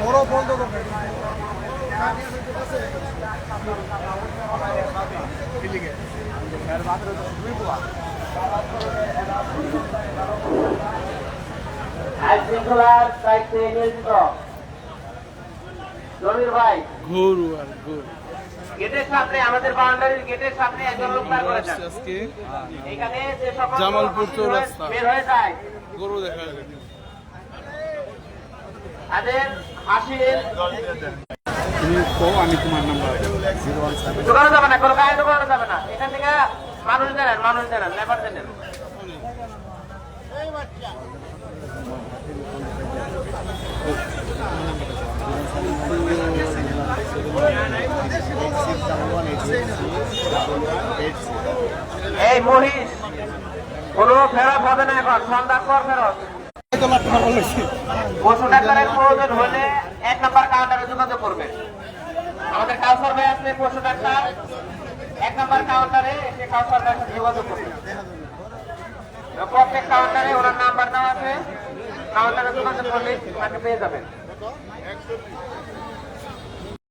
বড় বন্ধ করবে শৃঙ্খলার দায়িত্বে নিয়োজিত জমির ভাই গরু আর গরু গেটের সামনে, আমাদের বাউন্ডারির গেটের সামনে একজন লোক দাঁড় করেছেন। আজকে এখানে যে সকল জামালপুর চৌরাস্তা বের হয়ে যায় গরু দেখা যাবে তাদের হাসির তুমি কো আমি তোমার নাম্বার দোকানে যাবে না, কোনো গায়ে দোকানে যাবে না। এখান থেকে মানুষ দেন লেবার দেন। এই মহিষ কোনো ফেরত হবে না, এখন সন্ধ্যার পর ফেরত। পশু ডাক্তারের প্রয়োজন হলে 1 নম্বর কাউন্টারে যোগাযোগ করবে। আমাদের কাউসার ভাই আসলে পশু ডাক্তার 1 নম্বর কাউন্টারে এসে কাউসার ভাইয়ের সাথে যোগাযোগ করবে। প্রত্যেক কাউন্টারে ওনার নাম্বার দেওয়া আছে, কাউন্টারে যোগাযোগ করলে তাকে পেয়ে যাবেন।